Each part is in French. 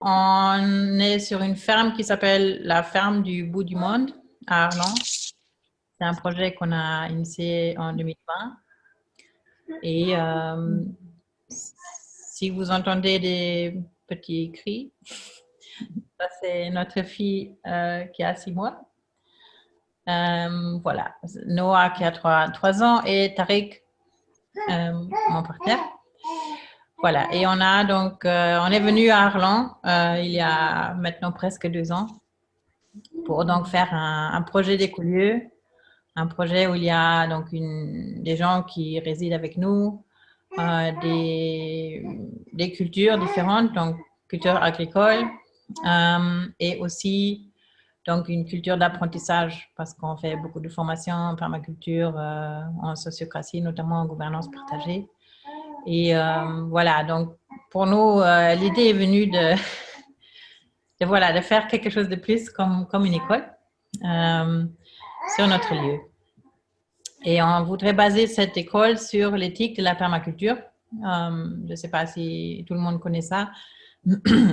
On est sur une ferme qui s'appelle la ferme du bout du monde à Arlon. C'est un projet qu'on a initié en 2020. Et si vous entendez des petits cris, ça c'est notre fille qui a 6 mois. Voilà, Noah qui a 3 ans et Tariq, mon partenaire. Voilà, et on a donc, on est venu à Arlon il y a maintenant presque 2 ans pour donc faire un projet d'écolieu, un projet où il y a donc des gens qui résident avec nous, des cultures différentes, donc culture agricole et aussi donc une culture d'apprentissage parce qu'on fait beaucoup de formations en permaculture, en sociocratie, notamment en gouvernance partagée. Et voilà, donc pour nous, l'idée est venue voilà, de faire quelque chose de plus comme une école sur notre lieu. Et on voudrait baser cette école sur l'éthique de la permaculture. Je ne sais pas si tout le monde connaît ça.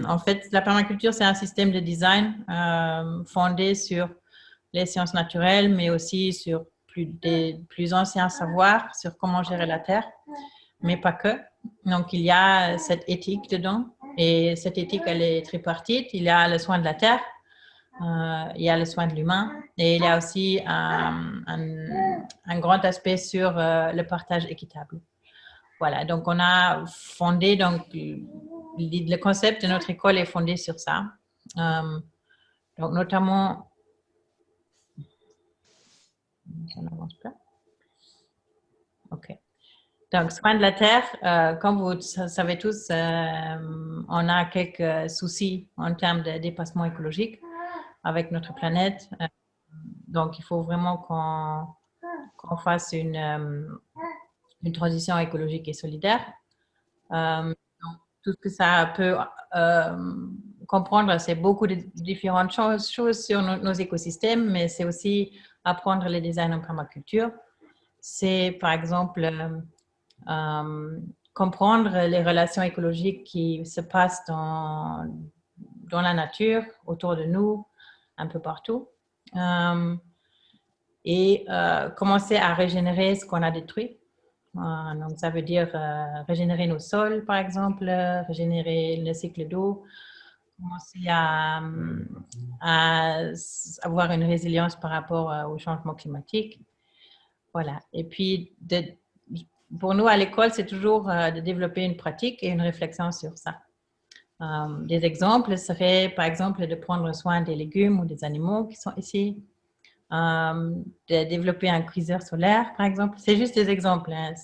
En fait, la permaculture, c'est un système de design fondé sur les sciences naturelles, mais aussi sur des plus anciens savoirs sur comment gérer la terre, mais pas que. Donc, il y a cette éthique dedans. Et cette éthique, elle est tripartite. Il y a le soin de la terre, il y a le soin de l'humain et il y a aussi un grand aspect sur le partage équitable. Voilà, donc on a fondé, donc le concept de notre école est fondé sur ça. Donc notamment, ça n'avance pas. Ok. Donc, soin de la terre, comme vous savez tous, on a quelques soucis en termes de dépassement écologique avec notre planète. Donc, il faut vraiment qu'on fasse une transition écologique et solidaire. Donc, tout ce que ça peut comprendre, c'est beaucoup de différentes choses sur nos écosystèmes, mais c'est aussi apprendre les designs en permaculture. C'est, par exemple, comprendre les relations écologiques qui se passent dans la nature, autour de nous, un peu partout. Et commencer à régénérer ce qu'on a détruit. Donc, ça veut dire régénérer nos sols, par exemple, régénérer le cycle d'eau, commencer à avoir une résilience par rapport au changement climatique. Voilà. Et puis, pour nous, à l'école, c'est toujours de développer une pratique et une réflexion sur ça. Des exemples seraient, par exemple, de prendre soin des légumes ou des animaux qui sont ici, de développer un cuiseur solaire, par exemple. C'est juste des exemples. Hein.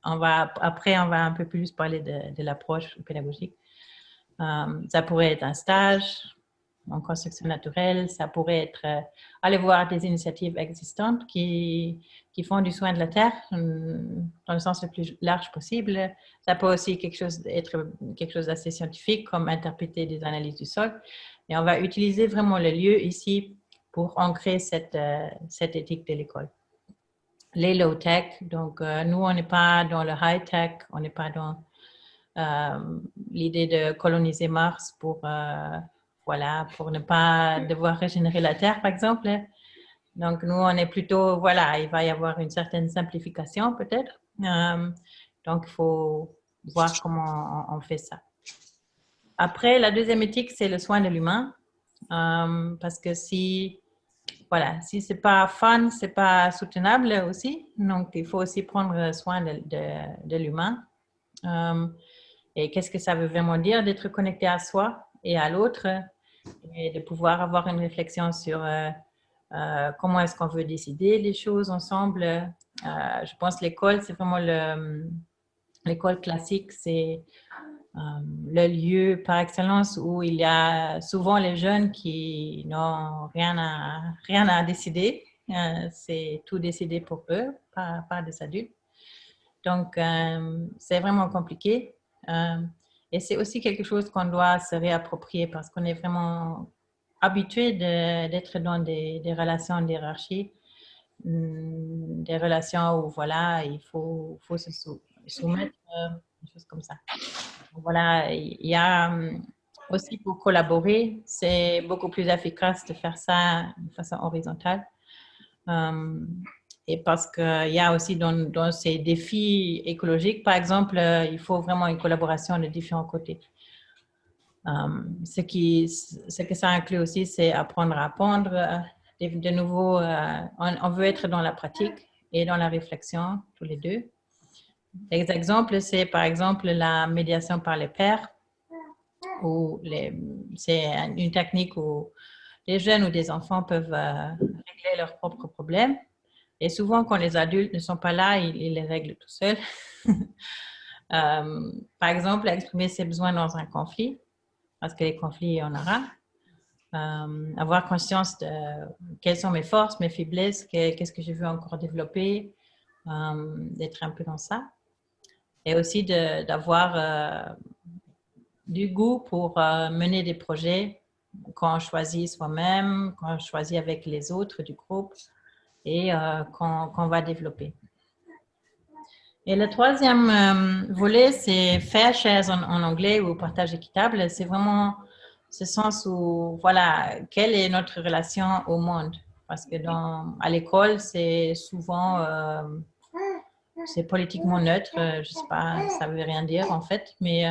Après, on va un peu plus parler de l'approche pédagogique. Ça pourrait être un stage en construction naturelle. Ça pourrait être aller voir des initiatives existantes qui font du soin de la terre dans le sens le plus large possible. Ça peut aussi être quelque chose d'assez scientifique, comme interpréter des analyses du sol. Et on va utiliser vraiment le lieu ici pour ancrer cette éthique de l'école. Les low-tech, donc nous, on n'est pas dans le high-tech, on n'est pas dans l'idée de coloniser Mars pour ne pas devoir régénérer la Terre, par exemple. Donc, nous, on est plutôt, voilà, il va y avoir une certaine simplification peut-être. Donc, il faut voir comment on fait ça. Après, la deuxième éthique, c'est le soin de l'humain. Parce que si c'est pas fun, c'est pas soutenable aussi. Donc, il faut aussi prendre soin de l'humain. Et qu'est-ce que ça veut vraiment dire d'être connecté à soi et à l'autre et de pouvoir avoir une réflexion sur comment est-ce qu'on veut décider les choses ensemble. Je pense que l'école, c'est vraiment l'école classique, c'est le lieu par excellence où il y a souvent les jeunes qui n'ont rien à décider. C'est tout décidé pour eux, par des adultes. Donc, c'est vraiment compliqué. Et c'est aussi quelque chose qu'on doit se réapproprier parce qu'on est vraiment habitué d'être dans des relations de hiérarchie, des relations où, voilà, il faut se soumettre, des choses comme ça. Voilà, il y a aussi pour collaborer, c'est beaucoup plus efficace de faire ça de façon horizontale. Et parce qu'il y a aussi dans ces défis écologiques, par exemple, il faut vraiment une collaboration de différents côtés. Ce que ça inclut aussi, c'est apprendre à apprendre. De nouveau, on veut être dans la pratique et dans la réflexion, tous les deux. Les exemples, c'est par exemple la médiation par les pairs, c'est une technique où les jeunes ou des enfants peuvent régler leurs propres problèmes. Et souvent, quand les adultes ne sont pas là, ils les règlent tout seuls. Par exemple, exprimer ses besoins dans un conflit, parce que les conflits, il y en aura. Avoir conscience de quelles sont mes forces, mes faiblesses, qu'est-ce que je veux encore développer, d'être un peu dans ça. Et aussi d'avoir du goût pour mener des projets qu'on choisit soi-même, qu'on choisit avec les autres du groupe et qu'on va développer. Et le troisième volet, c'est fair shares en anglais ou partage équitable. C'est vraiment ce sens où, voilà, quelle est notre relation au monde? Parce que à l'école, c'est souvent, c'est politiquement neutre. Je ne sais pas, ça ne veut rien dire en fait, mais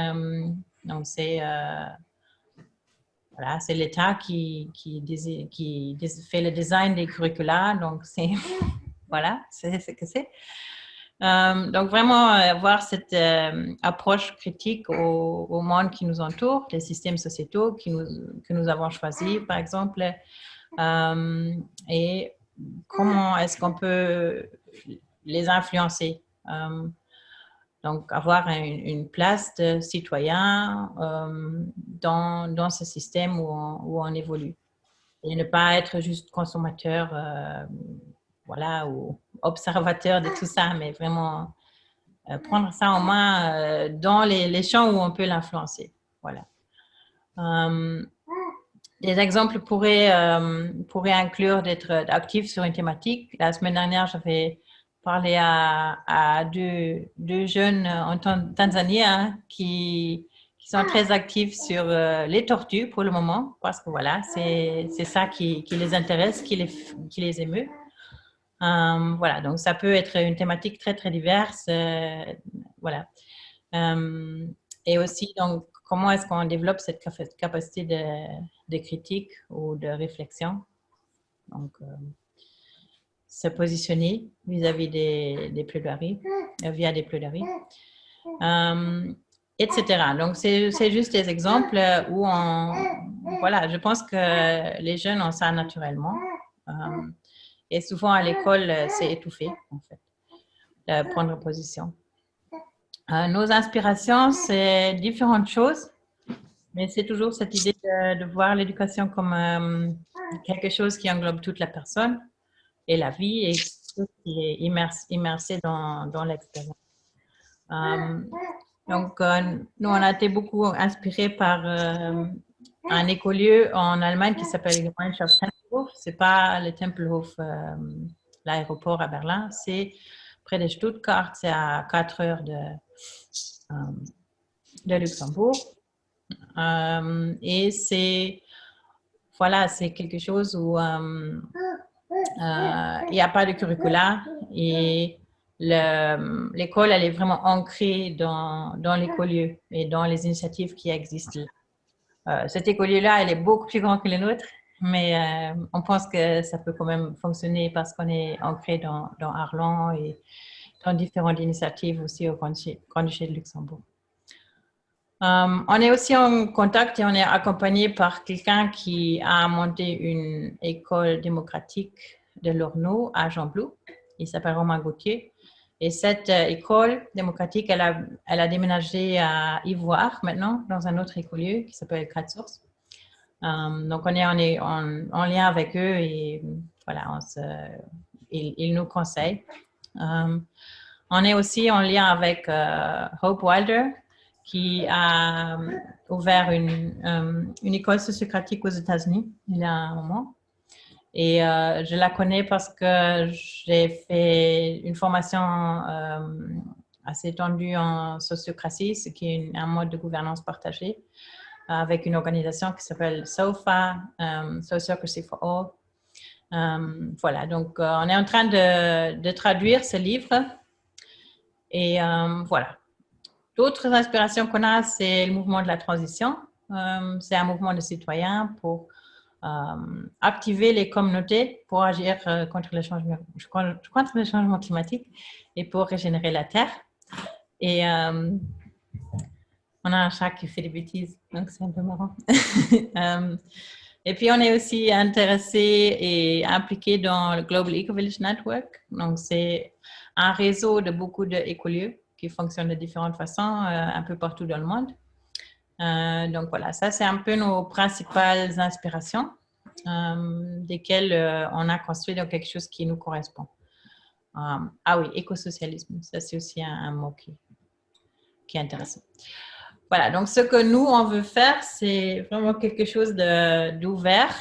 donc voilà, c'est l'État qui fait le design des curricula, donc c'est voilà, c'est ce que c'est. Donc vraiment avoir cette approche critique au monde qui nous entoure, les systèmes sociétaux que nous avons choisis, par exemple, et comment est-ce qu'on peut les influencer. Donc avoir une place de citoyen dans ce système où on évolue. Et ne pas être juste consommateur, voilà, ou observateur de tout ça, mais vraiment prendre ça en main dans les champs où on peut l'influencer. Voilà. Des exemples pourraient inclure d'être actif sur une thématique. La semaine dernière, j'avais parlé à deux jeunes en Tanzanie hein, qui sont très actifs sur les tortues pour le moment, parce que voilà, c'est ça qui les intéresse, qui les émeut. Voilà, donc ça peut être une thématique très, très diverse. Voilà. Et aussi, donc, comment est-ce qu'on développe cette capacité de critique ou de réflexion? Donc, se positionner vis-à-vis des plaidoiries, via des plaidoiries, etc. Donc, c'est juste des exemples où voilà, je pense que les jeunes ont ça naturellement. Et souvent, à l'école, c'est étouffé, en fait, de prendre position. Nos inspirations, c'est différentes choses, mais c'est toujours cette idée de voir l'éducation comme quelque chose qui englobe toute la personne et la vie et qui est immersé dans l'expérience. Donc, nous, on a été beaucoup inspirés par un écolieu en Allemagne qui s'appelle Gemeinschaft Tempelhof. Ce n'est pas le Tempelhof, l'aéroport à Berlin, c'est près de Stuttgart, c'est à 4 heures de Luxembourg. Et c'est voilà, c'est quelque chose où il n'y a pas de curricula et l'école, elle est vraiment ancrée dans l'écolieu et dans les initiatives qui existent. Cet écolieu-là, elle est beaucoup plus grand que le nôtre, mais on pense que ça peut quand même fonctionner parce qu'on est ancré dans Arlon et dans différentes initiatives aussi au Grand-Duché de Luxembourg. On est aussi en contact et on est accompagné par quelqu'un qui a monté une école démocratique de l'Orno à Jean-Blou. Il s'appelle Romain Gauthier. Et cette école démocratique, elle a déménagé à Ivoire maintenant, dans un autre écolieu qui s'appelle Quatre Sources. Donc, on est en lien avec eux et voilà, ils nous conseillent. On est aussi en lien avec Hope Wilder, qui a ouvert une école sociocratique aux États-Unis il y a un moment. Et je la connais parce que j'ai fait une formation assez étendue en sociocratie, ce qui est un mode de gouvernance partagée. avec une organisation qui s'appelle SOFA, Sociocracy for All. Voilà, donc on est en train de traduire ce livre. Et voilà. D'autres inspirations qu'on a, c'est le mouvement de la transition. C'est un mouvement de citoyens pour activer les communautés pour agir contre le changement climatique et pour régénérer la Terre. Et on a un chat qui fait des bêtises, donc c'est un peu marrant. Et puis, on est aussi intéressé et impliqué dans le Global Eco-Village Network. Donc, c'est un réseau de beaucoup d'écolieux qui fonctionnent de différentes façons un peu partout dans le monde. Donc, voilà, ça, c'est un peu nos principales inspirations, desquelles on a construit donc quelque chose qui nous correspond. Ah oui, écosocialisme, ça, c'est aussi un mot qui est intéressant. Voilà, donc ce que nous, on veut faire, c'est vraiment quelque chose d'ouvert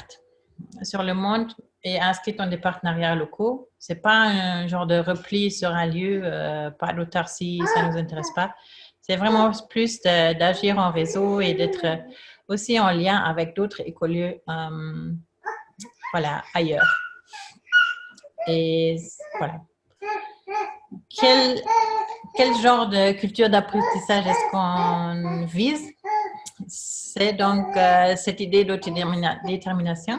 sur le monde et inscrit dans des partenariats locaux. Ce n'est pas un genre de repli sur un lieu, pas d'autarcie, ça ne nous intéresse pas. C'est vraiment plus d'agir en réseau et d'être aussi en lien avec d'autres écolieux voilà, ailleurs. Et voilà. Quel genre de culture d'apprentissage est-ce qu'on vise? C'est donc cette idée d'autodétermination.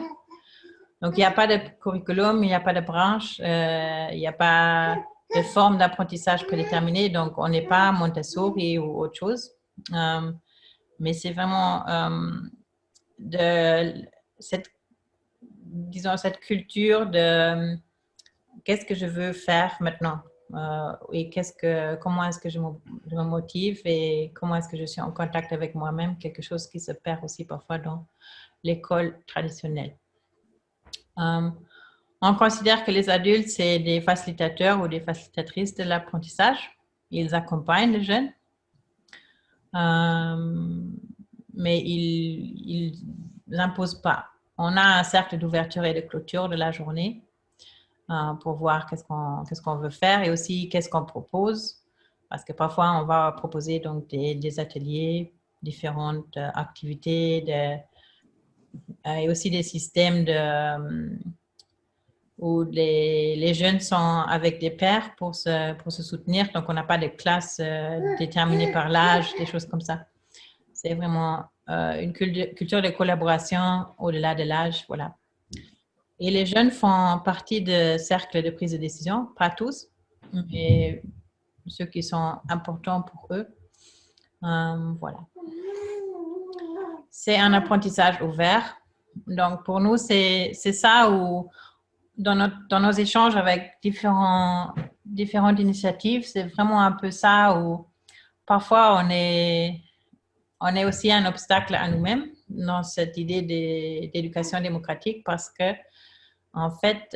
Donc, il n'y a pas de curriculum, il n'y a pas de branche, il n'y a pas de forme d'apprentissage prédéterminée. Donc, on n'est pas Montessori ou autre chose. Mais c'est vraiment cette culture de qu'est-ce que je veux faire maintenant et comment est-ce que je me motive et comment est-ce que je suis en contact avec moi-même, quelque chose qui se perd aussi parfois dans l'école traditionnelle. On considère que les adultes, c'est des facilitateurs ou des facilitatrices de l'apprentissage. Ils accompagnent les jeunes, mais ils n'imposent pas. On a un cercle d'ouverture et de clôture de la journée pour voir qu'est-ce qu'on veut faire et aussi qu'est-ce qu'on propose. Parce que parfois, on va proposer donc des ateliers, différentes activités et aussi des systèmes où les jeunes sont avec des pairs pour se soutenir. Donc, on n'a pas de classe déterminée par l'âge, des choses comme ça. C'est vraiment une culture de collaboration au-delà de l'âge, voilà. Et les jeunes font partie de cercles de prise de décision, pas tous, mais ceux qui sont importants pour eux. Voilà. C'est un apprentissage ouvert. Donc, pour nous, c'est ça où, dans nos échanges avec différentes initiatives, c'est vraiment un peu ça où parfois on est aussi un obstacle à nous-mêmes dans cette idée d'éducation démocratique parce que, en fait,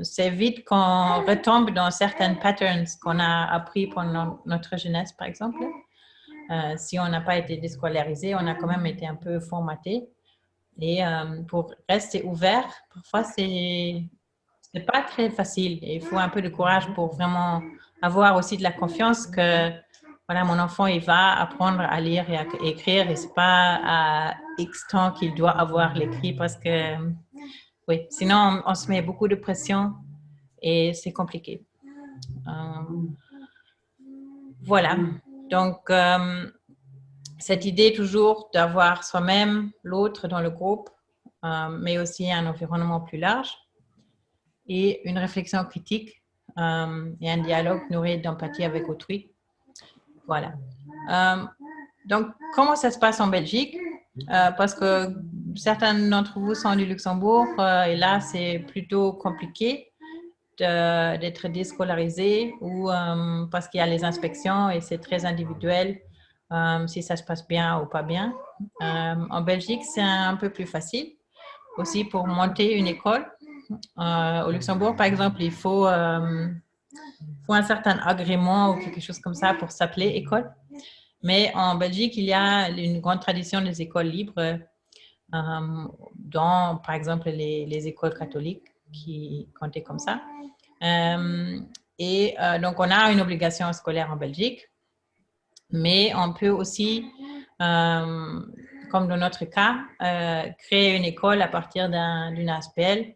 c'est vite qu'on retombe dans certains patterns qu'on a appris pendant notre jeunesse, par exemple. Si on n'a pas été déscolarisé, on a quand même été un peu formaté. Et pour rester ouvert, parfois, c'est pas très facile. Et il faut un peu de courage pour vraiment avoir aussi de la confiance que, voilà, mon enfant, il va apprendre à lire et à écrire et c'est pas à X temps qu'il doit avoir l'écrit parce que, oui, sinon, on se met beaucoup de pression et c'est compliqué. Voilà. Donc, cette idée toujours d'avoir soi-même, l'autre dans le groupe, mais aussi un environnement plus large et une réflexion critique et un dialogue nourri d'empathie avec autrui. Voilà. Donc, comment ça se passe en Belgique? Parce que certains d'entre vous sont du Luxembourg et là, c'est plutôt compliqué d'être déscolarisé ou parce qu'il y a les inspections et c'est très individuel si ça se passe bien ou pas bien. En Belgique, c'est un peu plus facile aussi pour monter une école. Au Luxembourg, par exemple, il faut un certain agrément ou quelque chose comme ça pour s'appeler école. Mais en Belgique, il y a une grande tradition des écoles libres, dont, par exemple, les écoles catholiques qui comptaient comme ça. Donc, on a une obligation scolaire en Belgique, mais on peut aussi comme dans notre cas, créer une école à partir d'une ASPL.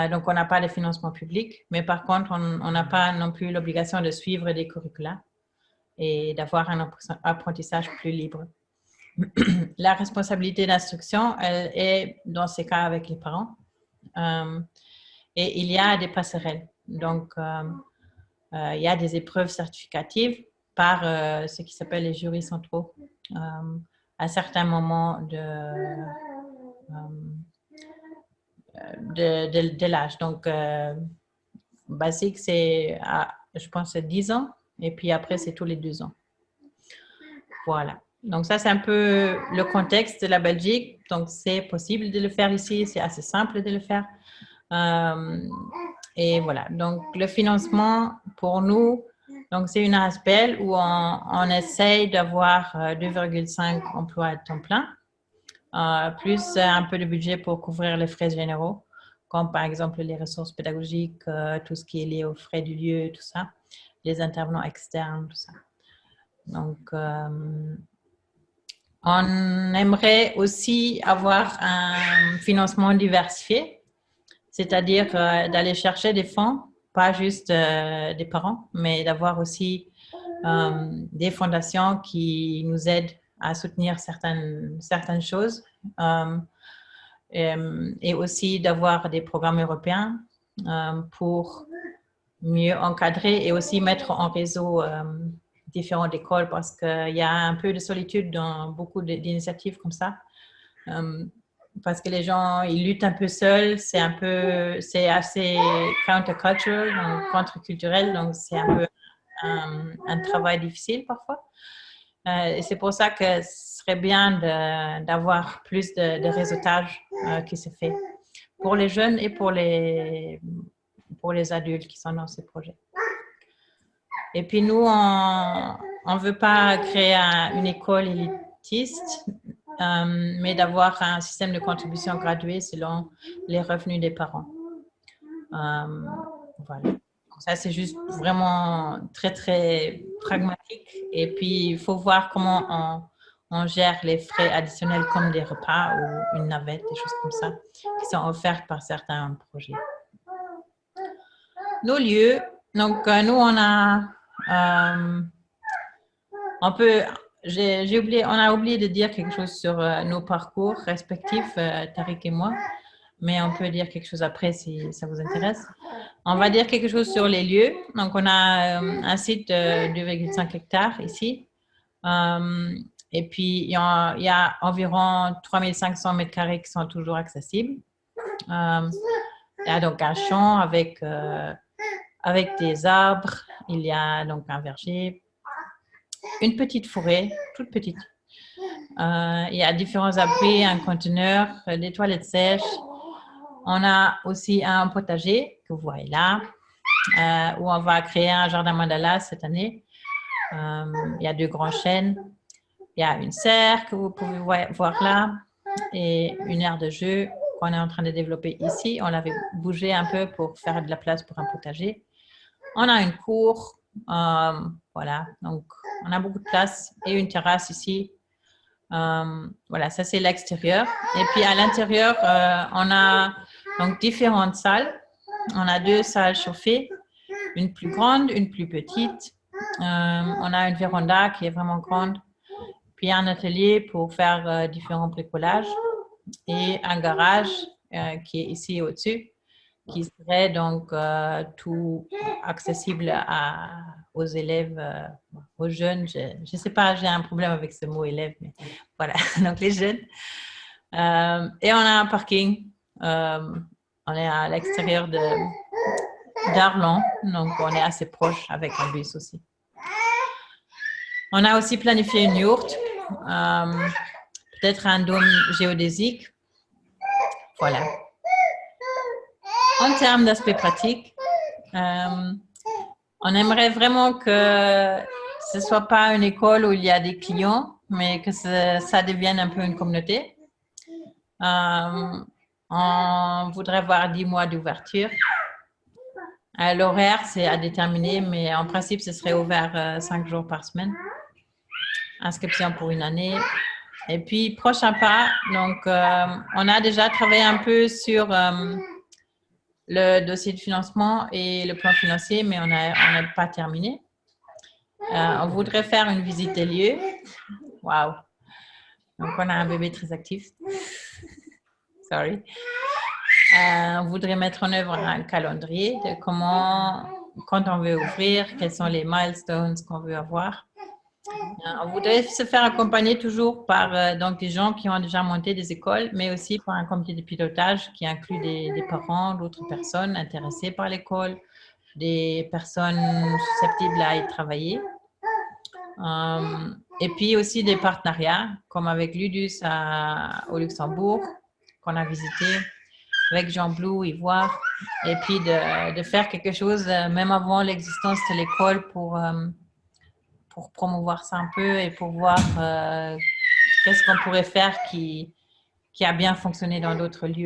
Donc, on n'a pas de financement public, mais par contre, on n'a pas non plus l'obligation de suivre des curricula et d'avoir un apprentissage plus libre. La responsabilité d'instruction, elle est dans ces cas avec les parents. Et il y a des passerelles. Donc, il y a des épreuves certificatives par ce qui s'appelle les jurys centraux à certains moments de l'âge. Donc, basique, c'est, je pense, 10 ans. Et puis après, c'est tous les 2 ans. Voilà. Donc, ça, c'est un peu le contexte de la Belgique. Donc, c'est possible de le faire ici. C'est assez simple de le faire. Et voilà. Donc, le financement pour nous, donc c'est une ASPL où on essaye d'avoir 2,5 emplois à temps plein, plus un peu de budget pour couvrir les frais généraux, comme par exemple les ressources pédagogiques, tout ce qui est lié aux frais du lieu, tout ça, les intervenants externes, tout ça. Donc, on aimerait aussi avoir un financement diversifié, c'est-à-dire d'aller chercher des fonds, pas juste des parents, mais d'avoir aussi des fondations qui nous aident à soutenir certaines choses et aussi d'avoir des programmes européens pour mieux encadrer et aussi mettre en réseau différentes écoles parce qu'il y a un peu de solitude dans beaucoup d'initiatives comme ça. Parce que les gens, ils luttent un peu seuls, c'est assez countercultural, donc contre-culturel, donc c'est un peu un travail difficile parfois. Et c'est pour ça que ce serait bien d'avoir plus de réseautage qui se fait pour les jeunes et pour les adultes qui sont dans ces projets. Et puis nous, on ne veut pas créer une école élitiste, mais d'avoir un système de contribution gradué selon les revenus des parents. Voilà. Ça, c'est juste vraiment très, très pragmatique. Et puis, il faut voir comment on gère les frais additionnels comme des repas ou une navette, des choses comme ça, qui sont offertes par certains projets. Nos lieux, donc nous, on a... on a oublié de dire quelque chose sur nos parcours respectifs, Tariq et moi, mais on peut dire quelque chose après si ça vous intéresse. On va dire quelque chose sur les lieux. Donc, on a un site de 2,5 hectares ici. Et puis, il y a environ 3500 mètres carrés qui sont toujours accessibles. Il y a donc un champ avec des arbres. Il y a donc un verger. Une petite forêt, toute petite. Il y a différents abris, un conteneur, des toilettes sèches. On a aussi un potager que vous voyez là, où on va créer un jardin mandala cette année. Il y a 2 grands chênes. Il y a une serre que vous pouvez voir là et une aire de jeu qu'on est en train de développer ici. On l'avait bougé un peu pour faire de la place pour un potager. On a une cour. Voilà, donc on a beaucoup de place et une terrasse ici. Voilà, ça c'est l'extérieur. Et puis à l'intérieur, on a donc différentes salles. On a 2 salles chauffées, une plus grande, une plus petite. On a une véranda qui est vraiment grande. Puis un atelier pour faire différents bricolages et un garage qui est ici au-dessus, qui serait donc tout accessible aux élèves, aux jeunes. Je ne sais pas, j'ai un problème avec ce mot élève, mais voilà, donc les jeunes. Et on a un parking. On est à l'extérieur d'Arlon, donc on est assez proche avec un bus aussi. On a aussi planifié une yourte, peut-être un dôme géodésique. Voilà. En termes d'aspect pratique, on aimerait vraiment que ce ne soit pas une école où il y a des clients, mais que ça devienne un peu une communauté. On voudrait voir 10 mois d'ouverture. L'horaire, c'est à déterminer, mais en principe, ce serait ouvert 5 jours par semaine. inscription pour une année. Et puis, prochain pas, donc, on a déjà travaillé un peu sur le dossier de financement et le plan financier, mais on n'a pas terminé. On voudrait faire une visite des lieux. Waouh! Donc, on a un bébé très actif. Sorry. On voudrait mettre en œuvre un calendrier de comment, quand on veut ouvrir, quels sont les milestones qu'on veut avoir. On voudrait se faire accompagner toujours par donc des gens qui ont déjà monté des écoles, mais aussi par un comité de pilotage qui inclut des parents, d'autres personnes intéressées par l'école, des personnes susceptibles à y travailler. Et puis aussi des partenariats, comme avec l'UDUS au Luxembourg, qu'on a visité, avec Jean Blou, Ivoire, et puis de faire quelque chose, même avant l'existence de l'école, pour promouvoir ça un peu et pour voir qu'est-ce qu'on pourrait faire qui a bien fonctionné dans d'autres lieux.